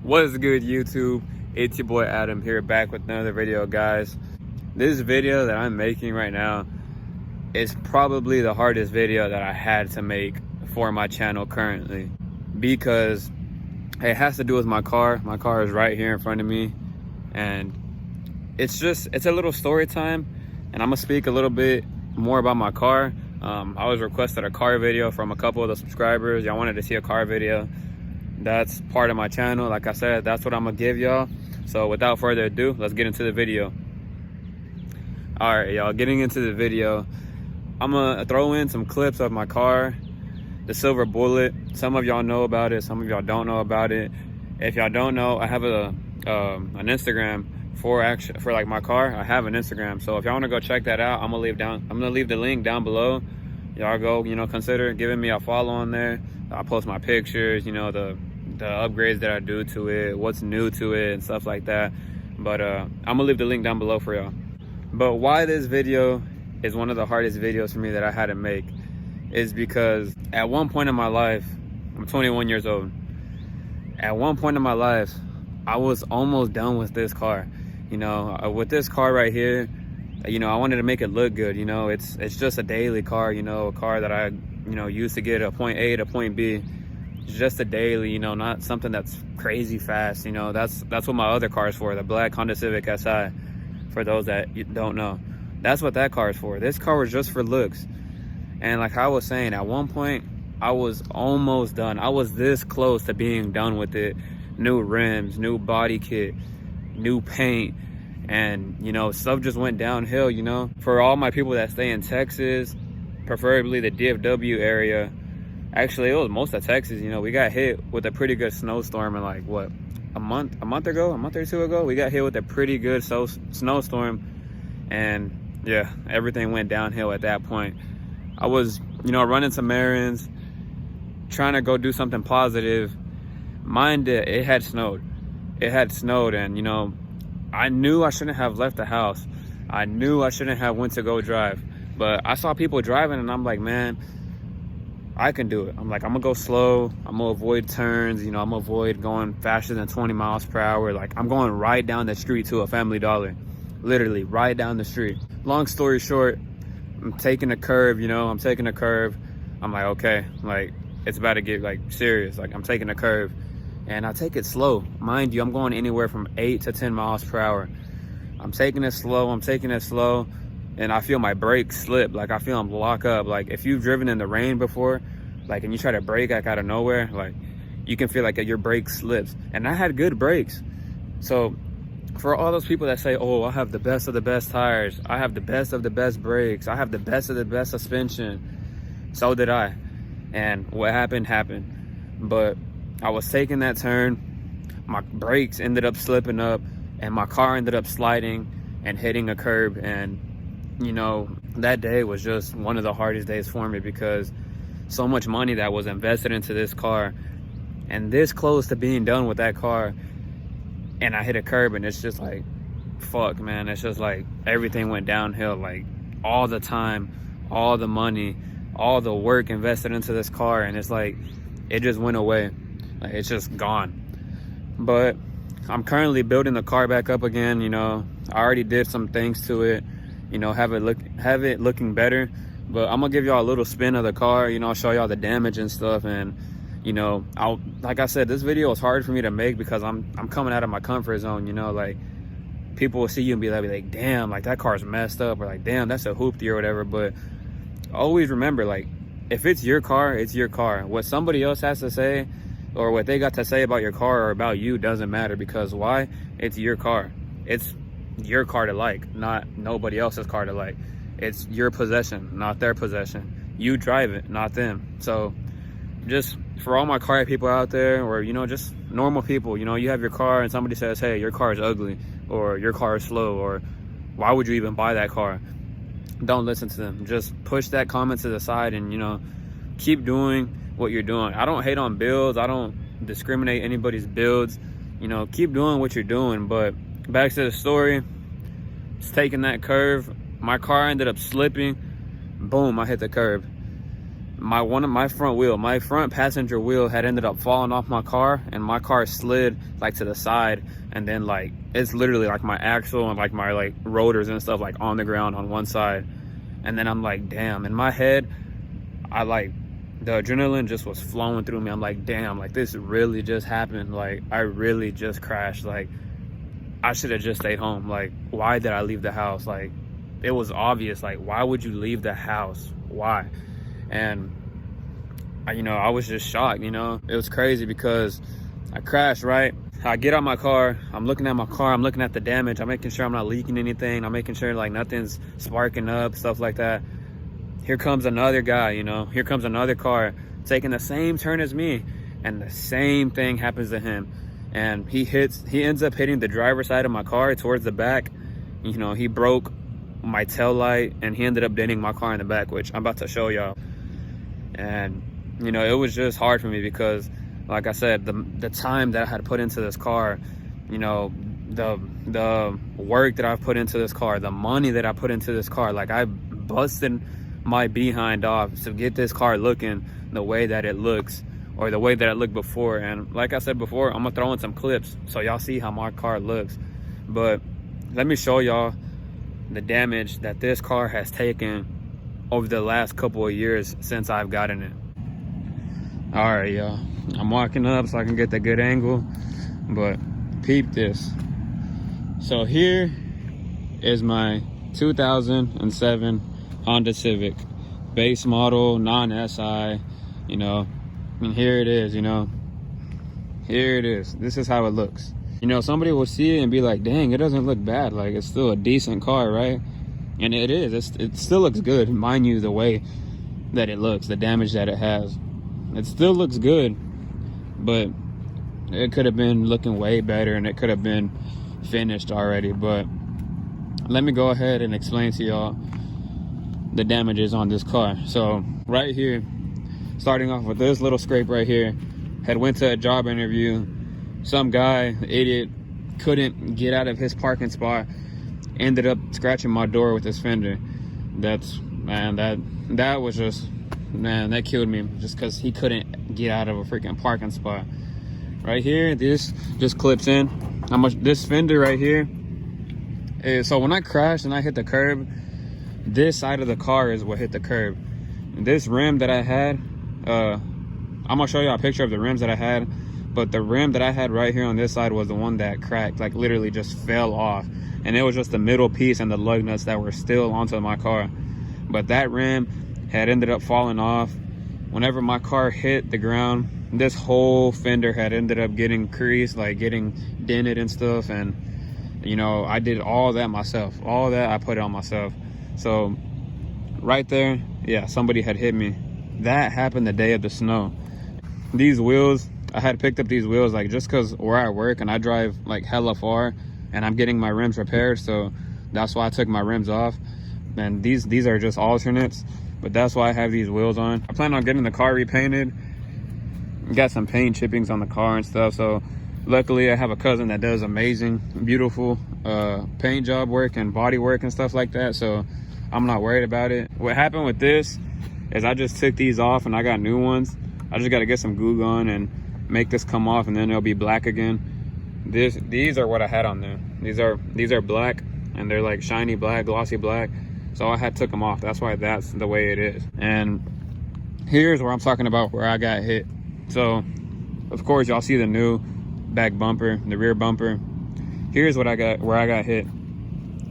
What is good, YouTube? It's your boy Adam here, back with another video, guys. This video that I'm making right now is probably the hardest video that I had to make for my channel currently, because it has to do with my car. My car is right here in front of me, and it's a little story time, and I'm gonna speak a little bit more about my car. I was requested a car video from a couple of the subscribers. Y'all wanted to see a car video. That's part of my channel. Like I said, that's what I'm gonna give y'all. So without further ado, let's get into the video. All right, y'all, getting into the video, I'm gonna throw in some clips of my car, the Silver Bullet. Some of y'all know about it, some of y'all don't know about it. If y'all don't know, I have an Instagram for like my car. I have an Instagram, so if y'all want to go check that out, I'm gonna leave the link down below. Y'all go, consider giving me a follow on there. I post my pictures, the upgrades that I do to it, what's new to it, and stuff like that. But I'm gonna leave the link down below for y'all. But why this video is one of the hardest videos for me that I had to make is because at one point in my life, I'm 21 years old. At one point in my life, I was almost done with this car. With this car right here, I wanted to make it look good. It's just a daily car, a car that I used to get a point A to point B. It's just a daily, not something that's crazy fast. That's what my other car is for, the black Honda Civic Si, for those that don't know. That's what that car is for. This car was just for looks. And like I was saying, at one point, I was almost done. I was this close to being done with it. New rims, new body kit, new paint, and stuff just went downhill. For all my people that stay in Texas, preferably the DFW area, actually it was most of Texas, we got hit with a pretty good snowstorm in like what, a month or two ago. We got hit with a pretty good snowstorm, and yeah, everything went downhill at that point. I was running some errands, trying to go do something positive. Mind it had snowed, and I knew I shouldn't have left the house. I knew I shouldn't have went to go drive, but I saw people driving, and I'm like, man, I can do it. I'm like, I'm gonna go slow. I'm gonna avoid turns. I'm gonna avoid going faster than 20 miles per hour. Like, I'm going right down the street to a Family Dollar, literally right down the street. Long story short, I'm taking a curve. I'm like, okay, like it's about to get like serious. Like, I'm taking a curve. And I take it slow. Mind you, I'm going anywhere from 8 to 10 miles per hour. I'm taking it slow, and I feel my brakes slip. Like, I feel them lock up. Like, if you've driven in the rain before, like, and you try to brake like out of nowhere, like, you can feel like your brake slips. And I had good brakes. So for all those people that say, oh, I have the best of the best tires, I have the best of the best brakes, I have the best of the best suspension, so did I. And what happened. But I was taking that turn, my brakes ended up slipping up, and my car ended up sliding and hitting a curb. And that day was just one of the hardest days for me, because so much money that was invested into this car, and this close to being done with that car, and I hit a curb, and it's just like, fuck, man. It's just like everything went downhill. Like, all the time, all the money, all the work invested into this car, and it's like it just went away. Like, it's just gone. But I'm currently building the car back up again. I already did some things to it, have it looking better. But I'm gonna give y'all a little spin of the car, I'll show y'all the damage and stuff. And like I said, this video is hard for me to make because I'm coming out of my comfort zone. Like, people will see you and be like, damn, like that car's messed up, or like, damn, that's a hoopty or whatever. But always remember, like, if it's your car, it's your car. What somebody else has to say, or what they got to say about your car or about you, doesn't matter. Because why? It's your car. It's your car to like, not nobody else's car to like. It's your possession, not their possession. You drive it, not them. So just for all my car people out there, or just normal people, you have your car and somebody says, hey, your car is ugly, or your car is slow, or why would you even buy that car? Don't listen to them. Just push that comment to the side, and keep doing what you're doing. I don't hate on builds. I don't discriminate anybody's builds. Keep doing what you're doing. But back to the story, it's taking that curve. My car ended up slipping. Boom, I hit the curb. my front passenger wheel had ended up falling off my car, and my car slid like to the side, and then like it's literally like my axle and like my like rotors and stuff like on the ground on one side. And then I'm like, damn, in my head, the adrenaline just was flowing through me. I'm like, damn, like this really just happened. Like I really just crashed. Like I should have just stayed home. Like why did I leave the house? Like it was obvious. Like why would you leave the house? Why? And I was just shocked. It was crazy because I crashed, right? I get out my car, I'm looking at my car, I'm looking at the damage, I'm making sure I'm not leaking anything, I'm making sure like nothing's sparking up, stuff like that. Here comes another guy, here comes another car taking the same turn as me, and the same thing happens to him. And he ends up hitting the driver's side of my car towards the back. He broke my tail light, and he ended up denting my car in the back, which I'm about to show y'all. And it was just hard for me because, like I said, the time that I had put into this car, the work that I've put into this car, the money that I put into this car, like I busted my behind off to get this car looking the way that it looks, or the way that it looked before. And like I said before, I'm gonna throw in some clips so y'all see how my car looks. But let me show y'all the damage that this car has taken over the last couple of years since I've gotten it. All right, y'all, I'm walking up so I can get the good angle, but peep this. So here is my 2007 Honda Civic, base model, non-SI, and here it is, here it is. This is how it looks. Somebody will see it and be like, dang, it doesn't look bad. Like, it's still a decent car, right? And it is. It still looks good, mind you, the way that it looks, the damage that it has. It still looks good, but it could have been looking way better, and it could have been finished already. But let me go ahead and explain to y'all the damages on this car. So right here, starting off with this little scrape right here, had went to a job interview. Some guy, idiot, couldn't get out of his parking spot, ended up scratching my door with his fender. That was just, that killed me, just because he couldn't get out of a freaking parking spot. Right here, this just clips in. How much this fender right here is, so when I crashed and I hit the curb, this side of the car is what hit the curb. And this rim that I had, I'm gonna show you a picture of the rims that I had, but the rim that I had right here on this side was the one that cracked, like literally just fell off. And it was just the middle piece and the lug nuts that were still onto my car. But that rim had ended up falling off. Whenever my car hit the ground, this whole fender had ended up getting creased, like getting dented and stuff. And I did all that myself. All that I put on myself. So right there, yeah, somebody had hit me. That happened the day of the snow. These wheels, I had picked up these wheels like just because where I work and I drive like hella far, and I'm getting my rims repaired, so that's why I took my rims off. And these are just alternates, but that's why I have these wheels on. I plan on getting the car repainted. Got some paint chippings on the car and stuff, so luckily I have a cousin that does amazing, beautiful paint job work and body work and stuff like that, so I'm not worried about it. What happened with this is I just took these off and I got new ones. I just got to get some glue gun and make this come off, and then it'll be black again. These are what I had on there. These are black, and they're like shiny black, glossy black. So I had took them off. That's why that's the way it is. And here's where I'm talking about where I got hit. So of course y'all see the new back bumper, the rear bumper. Here's what I got, where I got hit.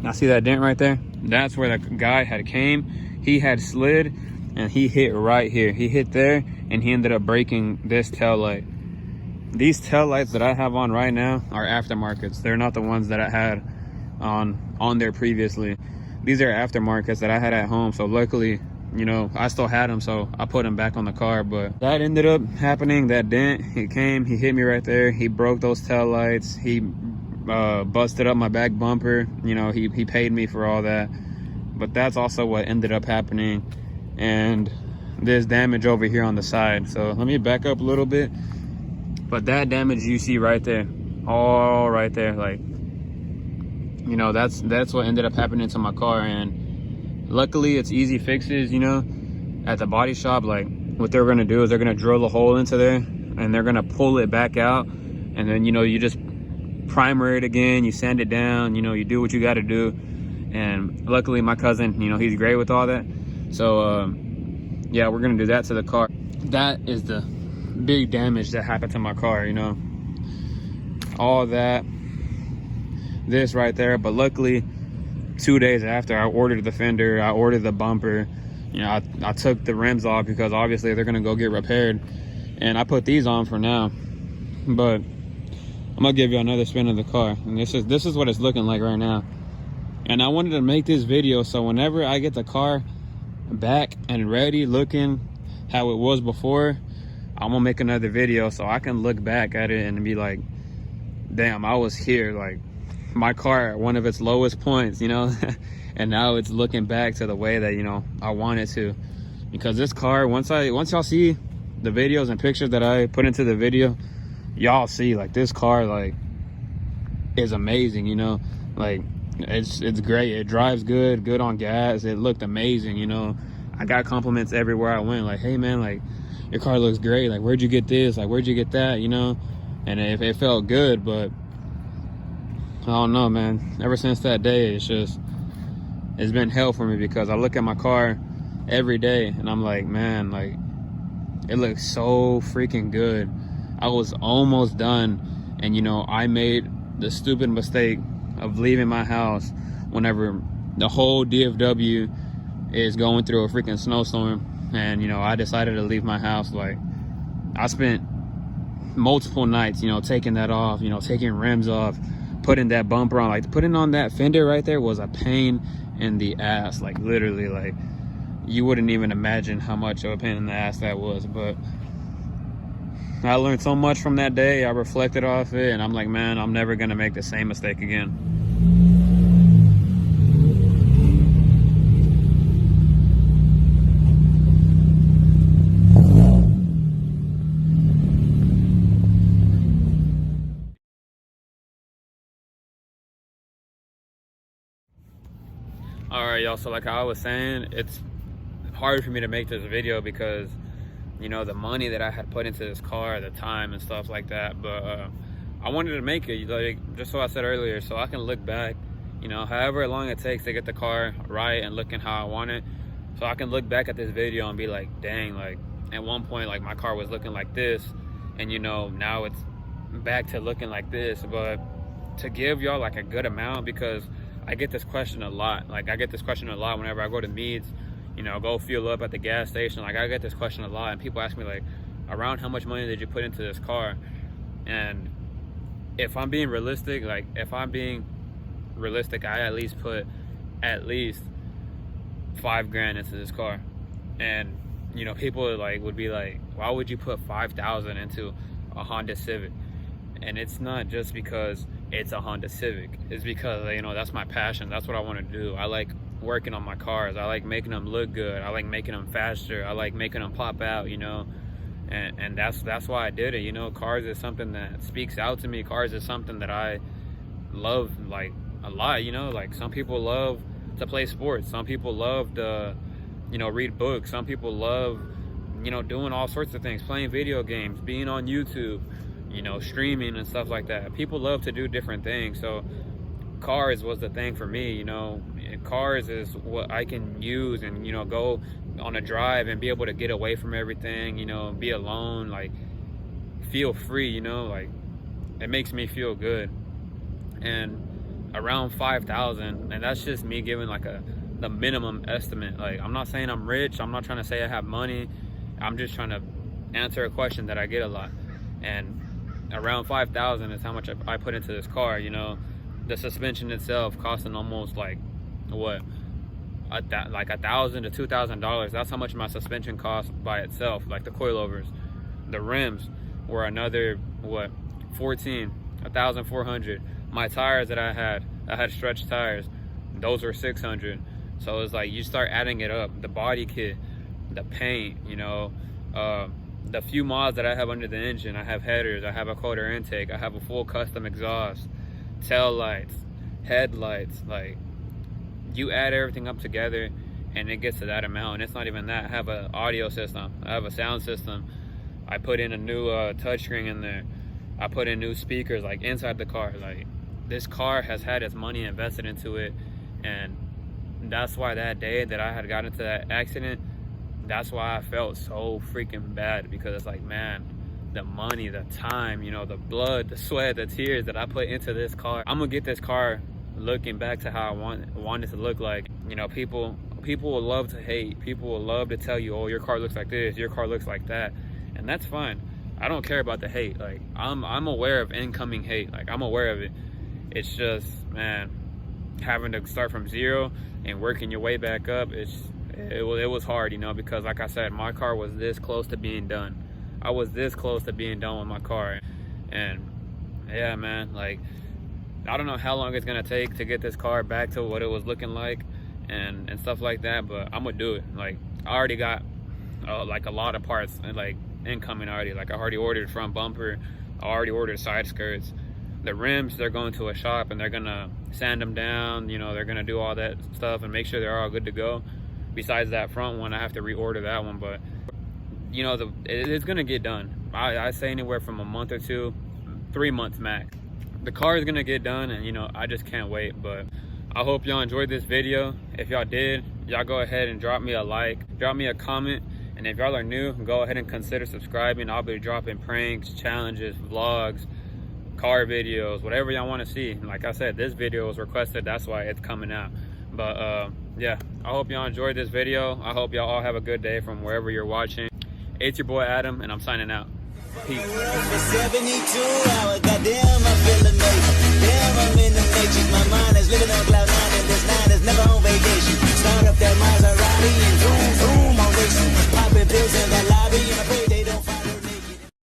Now see that dent right there? That's where the guy had came. He had slid and he hit right here. He hit there and he ended up breaking this tail light. These tail lights that I have on right now are aftermarkets. They're not the ones that I had on there previously. These are aftermarkets that I had at home. So luckily, I still had them, so I put them back on the car. But that ended up happening, that dent. He came, he hit me right there. He broke those tail lights. He busted up my back bumper. He paid me for all that. But that's also what ended up happening. And there's damage over here on the side. So let me back up a little bit. But that damage you see right there, all right there, like, that's what ended up happening to my car. And luckily it's easy fixes, at the body shop. Like what they're gonna do is they're gonna drill a hole into there and they're gonna pull it back out, and then, you know, you just primer it again, you sand it down, you know, you do what you got to do. And luckily my cousin, you know, he's great with all that. So yeah, we're gonna do that to the car. That is the big damage that happened to my car, you know, all that, this right there. But luckily 2 days after, I ordered the fender, I ordered the bumper, you know, I took the rims off because obviously they're gonna go get repaired, and I put these on for now. But I'm gonna give you another spin of the car, and this is what it's looking like right now. And I wanted to make this video so whenever I get the car back and ready, looking how it was before, I'm gonna make another video so I can look back at it and be like, damn, I was here, like my car at one of its lowest points, you know. And now it's looking back to the way that, you know, I want it to. Because this car, once y'all see the videos and pictures that I put into the video, y'all see like this car like is amazing, you know. Like it's great, it drives good on gas, it looked amazing, you know. I got compliments everywhere I went, like, hey man, like your car looks great, like where'd you get this, like where'd you get that, you know. And it felt good. But I don't know, man, ever since that day it's been hell for me, because I look at my car every day and I'm like, man, like it looks so freaking good. I was almost done, and you know, I made the stupid mistake of leaving my house whenever the whole DFW is going through a freaking snowstorm. And you know, I decided to leave my house. Like I spent multiple nights, you know, taking that off, you know, taking rims off, putting that bumper on. Like putting on that fender right there was a pain in the ass, like literally, like you wouldn't even imagine how much of a pain in the ass that was. But I learned so much from that day. I reflected off it, and I'm like, man, I'm never gonna make the same mistake again. All right, y'all, so like I was saying, it's hard for me to make this video because, you know, the money that I had put into this car, the time and stuff like that. But I wanted to make it, like, just what I said earlier, so I can look back, you know, however long it takes to get the car right and looking how I want it. So I can look back at this video and be like, dang, like at one point, like my car was looking like this, and you know, now it's back to looking like this. But to give y'all like a good amount, because I get this question a lot. Like I get this question a lot whenever I go to Meads, you know, go fuel up at the gas station. Like I get this question a lot, and people ask me like, around how much money did you put into this car? And if I'm being realistic, I at least put at least $5,000 into this car. And you know, people like would be like, why would you put $5,000 into a Honda Civic? And it's not just because it's a Honda Civic, it's because, you know, that's my passion, that's what I want to do. I like working on my cars, I like making them look good, I like making them faster, I like making them pop out, you know. And that's why I did it, you know. Cars is something that speaks out to me. Cars is something that I love like a lot, you know. Like some people love to play sports, some people love to, you know, read books, some people love, you know, doing all sorts of things, playing video games, being on YouTube, you know, streaming and stuff like that. People love to do different things. So cars was the thing for me, you know. Cars is what I can use and, you know, go on a drive and be able to get away from everything, you know, be alone, like feel free, you know. Like it makes me feel good. And around 5,000, and that's just me giving like the minimum estimate. Like I'm not saying I'm rich, I'm not trying to say I have money, I'm just trying to answer a question that I get a lot. And around 5,000 is how much I put into this car, you know. The suspension itself costing almost like what, like $1,000 to $2,000. That's how much my suspension cost by itself. Like the coilovers, the rims were another what, 1,400. My tires that I had stretched tires, those were 600. So it's like you start adding it up, the body kit, the paint, you know, the few mods that I have under the engine. I have headers, I have a quarter intake, I have a full custom exhaust, tail lights, headlights. Like you add everything up together and it gets to that amount, and it's not even that. I have an audio system, I have a sound system, I put in a new touchscreen in there, I put in new speakers like inside the car. Like, this car has had its money invested into it, and that's why that day that I had got into that accident, that's why I felt so freaking bad, because it's like, man, the money, the time, you know, the blood, the sweat, the tears that I put into this car. I'm gonna get this car looking back to how I want it to look like. You know, people will love to hate. People will love to tell you, oh, your car looks like this, your car looks like that, and that's fine. I don't care about the hate. Like, I'm aware of incoming hate. Like, I'm aware of it. It's just, man, having to start from zero and working your way back up, it was hard, you know, because like I said, my car was this close to being done. I was this close to being done with my car. And yeah, man, like, I don't know how long it's gonna take to get this car back to what it was looking like and stuff like that, but I'm gonna do it. Like, I already got like a lot of parts like incoming already. Like, I already ordered front bumper, I already ordered side skirts. The rims, they're going to a shop and they're gonna sand them down, you know, they're gonna do all that stuff and make sure they're all good to go. Besides that front one, I have to reorder that one, but you know, it's gonna get done. I say anywhere from a month or 2, 3 months max. The car is gonna get done, and you know, I just can't wait. But I hope y'all enjoyed this video. If y'all did, y'all go ahead and drop me a like, drop me a comment, and if y'all are new, go ahead and consider subscribing. I'll be dropping pranks, challenges, vlogs, car videos, whatever y'all want to see. Like I said, this video was requested, that's why it's coming out. But yeah, I hope y'all enjoyed this video. I hope y'all all have a good day from wherever you're watching. It's your boy Adam, and I'm signing out. Peace. For 72 hours, goddamn, I feel amazing. Damn, I'm in the matrix. My mind is living on cloud 9, and this 9 is never on vacation. Start up that Maserati and zoom, zoom, I'm racing. Popping pills in that lobby, and I pray